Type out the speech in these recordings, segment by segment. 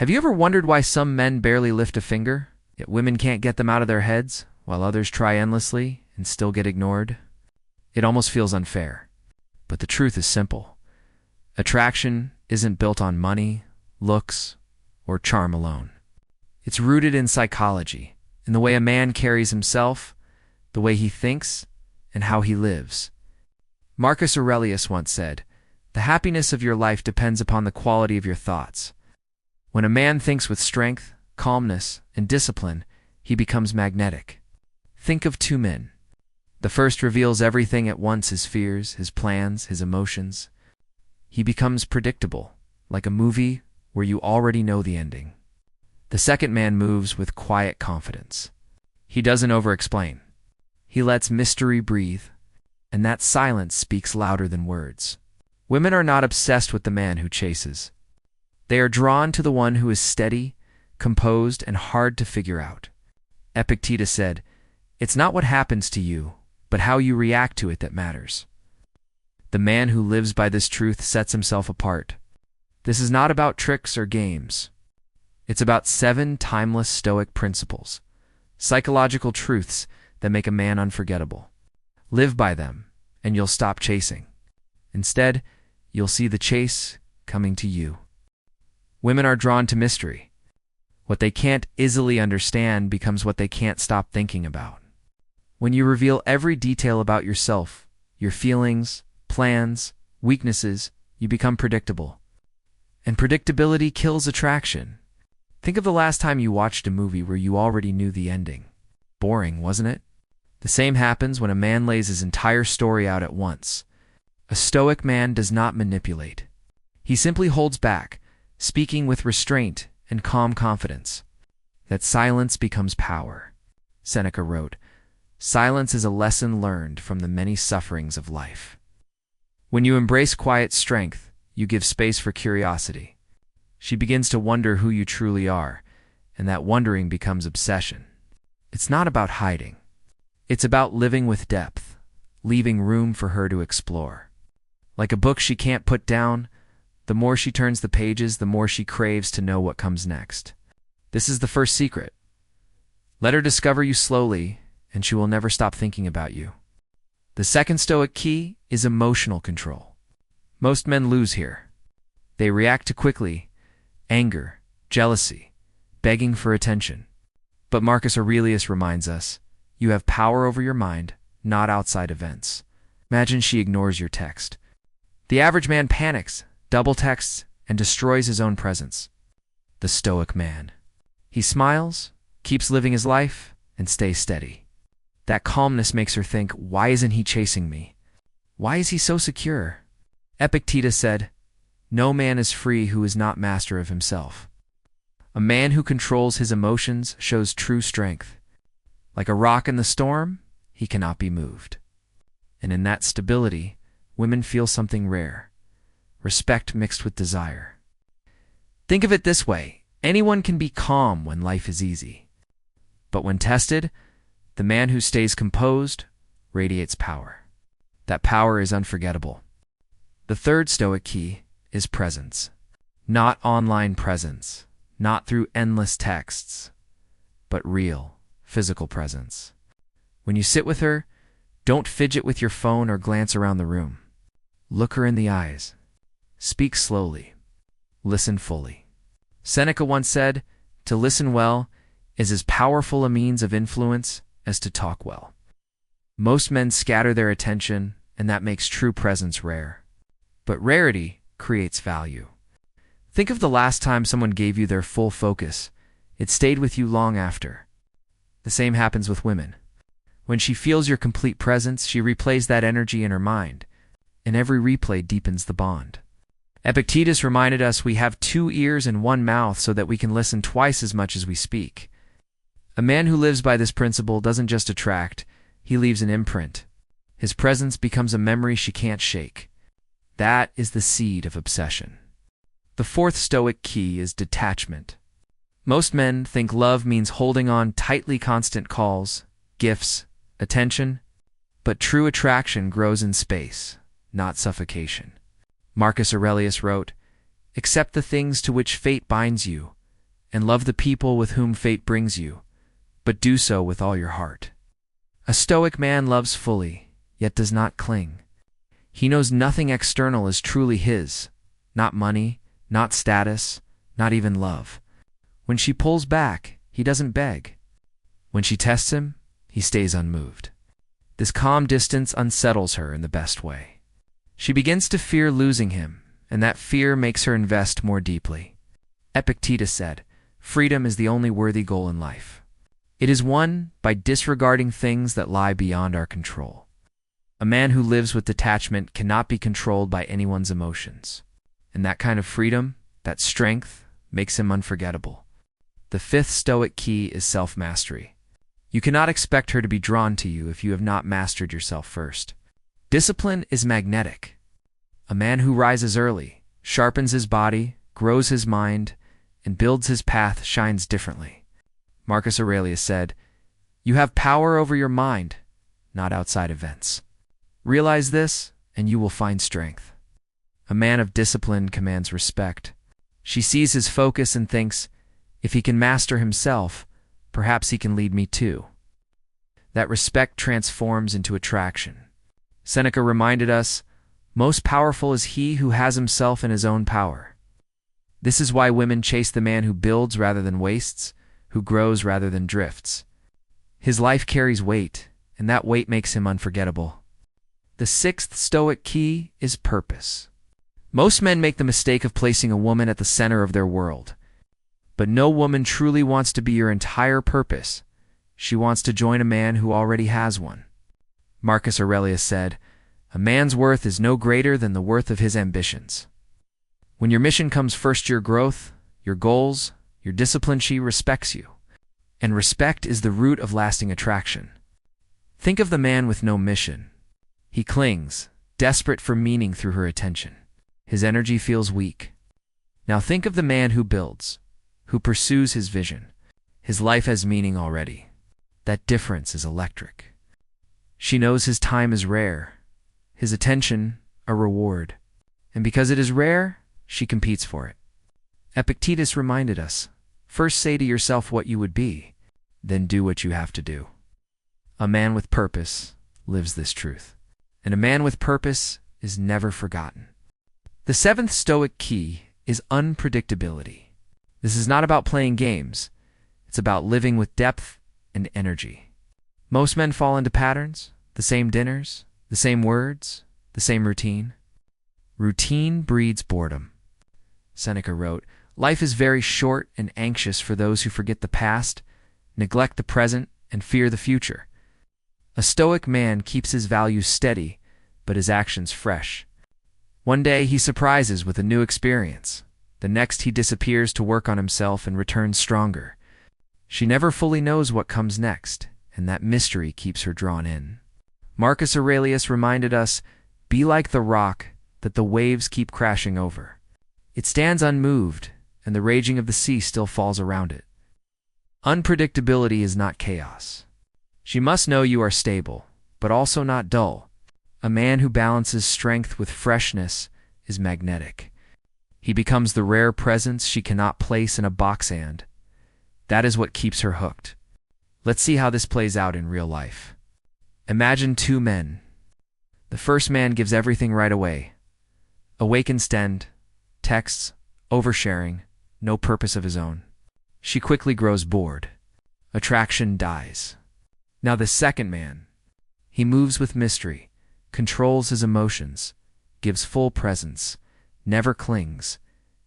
Have you ever wondered why some men barely lift a finger, yet women can't get them out of their heads, while others try endlessly and still get ignored? It almost feels unfair. But the truth is simple. Attraction isn't built on money, looks, or charm alone. It's rooted in psychology, in the way a man carries himself, the way he thinks, and how he lives. Marcus Aurelius once said, "The happiness of your life depends upon the quality of your thoughts." When a man thinks with strength, calmness, and discipline, he becomes magnetic. Think of two men. The first reveals everything at once: his fears, his plans, his emotions. He becomes predictable, like a movie where you already know the ending. The second man moves with quiet confidence. He doesn't over-explain. He lets mystery breathe, and that silence speaks louder than words. Women are not obsessed with the man who chases. They are drawn to the one who is steady, composed, and hard to figure out. Epictetus said, "It's not what happens to you, but how you react to it that matters." The man who lives by this truth sets himself apart. This is not about tricks or games. It's about 7 timeless Stoic principles, psychological truths that make a man unforgettable. Live by them, and you'll stop chasing. Instead, you'll see the chase coming to you. Women are drawn to mystery. What they can't easily understand becomes what they can't stop thinking about. When you reveal every detail about yourself, your feelings, plans, weaknesses, you become predictable. And predictability kills attraction. Think of the last time you watched a movie where you already knew the ending. Boring, wasn't it? The same happens when a man lays his entire story out at once. A Stoic man does not manipulate. He simply holds back, speaking with restraint and calm confidence. That silence becomes power. Seneca wrote, "Silence is a lesson learned from the many sufferings of life." When you embrace quiet strength, you give space for curiosity. She begins to wonder who you truly are, and that wondering becomes obsession. It's not about hiding. It's about living with depth, leaving room for her to explore. Like a book she can't put down, the more she turns the pages, the more she craves to know what comes next. This is the first secret. Let her discover you slowly, and she will never stop thinking about you. The second Stoic key is emotional control. Most men lose here. They react too quickly: anger, jealousy, begging for attention. But Marcus Aurelius reminds us, you have power over your mind, not outside events. Imagine she ignores your text. The average man panics, double texts, and destroys his own presence. The Stoic man. He smiles, keeps living his life, and stays steady. That calmness makes her think, why isn't he chasing me? Why is he so secure? Epictetus said, "No man is free who is not master of himself." A man who controls his emotions shows true strength. Like a rock in the storm, he cannot be moved. And in that stability, women feel something rare: respect mixed with desire. Think of it this way: anyone can be calm when life is easy. But when tested, the man who stays composed radiates power. That power is unforgettable. The third Stoic key is presence. Not online presence, not through endless texts, but real, physical presence. When you sit with her, don't fidget with your phone or glance around the room. Look her in the eyes. Speak slowly. Listen fully. Seneca once said, "To listen well is as powerful a means of influence as to talk well." Most men scatter their attention, and that makes true presence rare. But rarity creates value. Think of the last time someone gave you their full focus. It stayed with you long after. The same happens with women. When she feels your complete presence, she replays that energy in her mind, and every replay deepens the bond. Epictetus reminded us we have 2 ears and 1 mouth so that we can listen twice as much as we speak. A man who lives by this principle doesn't just attract, he leaves an imprint. His presence becomes a memory she can't shake. That is the seed of obsession. The fourth Stoic key is detachment. Most men think love means holding on tightly, constant calls, gifts, attention, but true attraction grows in space, not suffocation. Marcus Aurelius wrote, "Accept the things to which fate binds you, and love the people with whom fate brings you, but do so with all your heart. A Stoic man loves fully, yet does not cling. He knows nothing external is truly his, not money, not status, not even love. When she pulls back, he doesn't beg. When she tests him, he stays unmoved. This calm distance unsettles her in the best way. She begins to fear losing him, and that fear makes her invest more deeply. Epictetus said, "Freedom is the only worthy goal in life. It is won by disregarding things that lie beyond our control." A man who lives with detachment cannot be controlled by anyone's emotions. And that kind of freedom, that strength, makes him unforgettable. The fifth Stoic key is self-mastery. You cannot expect her to be drawn to you if you have not mastered yourself first. Discipline is magnetic. A man who rises early, sharpens his body, grows his mind, and builds his path shines differently. Marcus Aurelius said, "You have power over your mind, not outside events. Realize this, and you will find strength." A man of discipline commands respect. She sees his focus and thinks, if he can master himself, perhaps he can lead me too. That respect transforms into attraction. Seneca reminded us, "Most powerful is he who has himself in his own power." This is why women chase the man who builds rather than wastes, who grows rather than drifts. His life carries weight, and that weight makes him unforgettable. The sixth Stoic key is purpose. Most men make the mistake of placing a woman at the center of their world. But no woman truly wants to be your entire purpose. She wants to join a man who already has one. Marcus Aurelius said, "A man's worth is no greater than the worth of his ambitions." When your mission comes first, your growth, your goals, your discipline, she respects you. And respect is the root of lasting attraction. Think of the man with no mission. He clings, desperate for meaning through her attention. His energy feels weak. Now think of the man who builds, who pursues his vision. His life has meaning already. That difference is electric. She knows his time is rare, his attention a reward. And because it is rare, she competes for it. Epictetus reminded us, first say to yourself what you would be, then do what you have to do. A man with purpose lives this truth. And a man with purpose is never forgotten. The seventh Stoic key is unpredictability. This is not about playing games. It's about living with depth and energy. Most men fall into patterns, the same dinners, the same words, the same routine. Routine breeds boredom. Seneca wrote, "Life is very short and anxious for those who forget the past, neglect the present, and fear the future." A Stoic man keeps his values steady, but his actions fresh. One day he surprises with a new experience. The next he disappears to work on himself and returns stronger. She never fully knows what comes next, and that mystery keeps her drawn in. Marcus Aurelius reminded us, "Be like the rock that the waves keep crashing over. It stands unmoved, and the raging of the sea still falls around it." Unpredictability is not chaos. She must know you are stable, but also not dull. A man who balances strength with freshness is magnetic. He becomes the rare presence she cannot place in a box, and that is what keeps her hooked. Let's see how this plays out in real life. Imagine two men. The first man gives everything right away. Awake and stend, texts, oversharing, no purpose of his own. She quickly grows bored. Attraction dies. Now the second man. He moves with mystery, controls his emotions, gives full presence, never clings,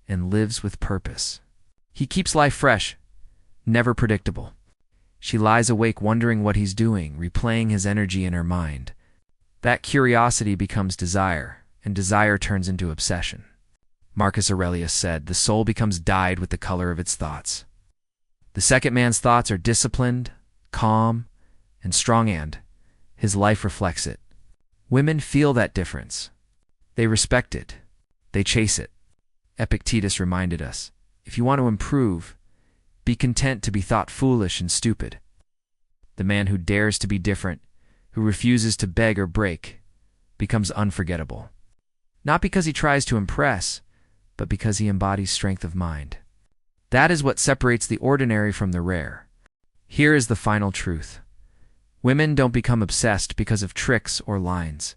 and lives with purpose. He keeps life fresh, never predictable. She lies awake wondering what he's doing, replaying his energy in her mind. That curiosity becomes desire, and desire turns into obsession. Marcus Aurelius said, "The soul becomes dyed with the color of its thoughts." The second man's thoughts are disciplined, calm, and strong, and his life reflects it. Women feel that difference. They respect it. They chase it. Epictetus reminded us, if you want to improve, be content to be thought foolish and stupid. The man who dares to be different, who refuses to beg or break, becomes unforgettable. Not because he tries to impress, but because he embodies strength of mind. That is what separates the ordinary from the rare. Here is the final truth. Women don't become obsessed because of tricks or lines.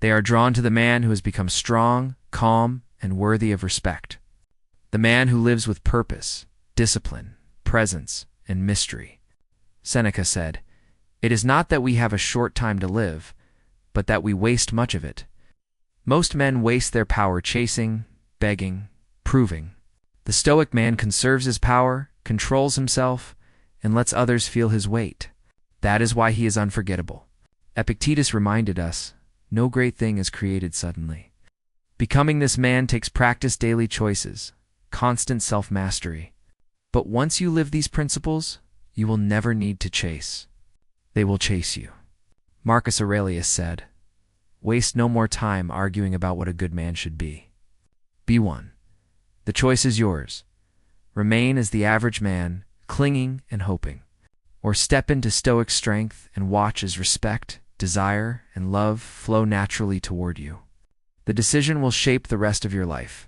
They are drawn to the man who has become strong, calm, and worthy of respect. The man who lives with purpose, discipline, presence, and mystery. Seneca said, "It is not that we have a short time to live, but that we waste much of it." Most men waste their power chasing, begging, proving. The Stoic man conserves his power, controls himself, and lets others feel his weight. That is why he is unforgettable. Epictetus reminded us, no great thing is created suddenly. Becoming this man takes practice, daily choices, constant self-mastery. But once you live these principles, you will never need to chase. They will chase you. Marcus Aurelius said, "Waste no more time arguing about what a good man should be. Be one. The choice is yours. Remain as the average man, clinging and hoping. Or step into Stoic strength and watch as respect, desire, and love flow naturally toward you. The decision will shape the rest of your life.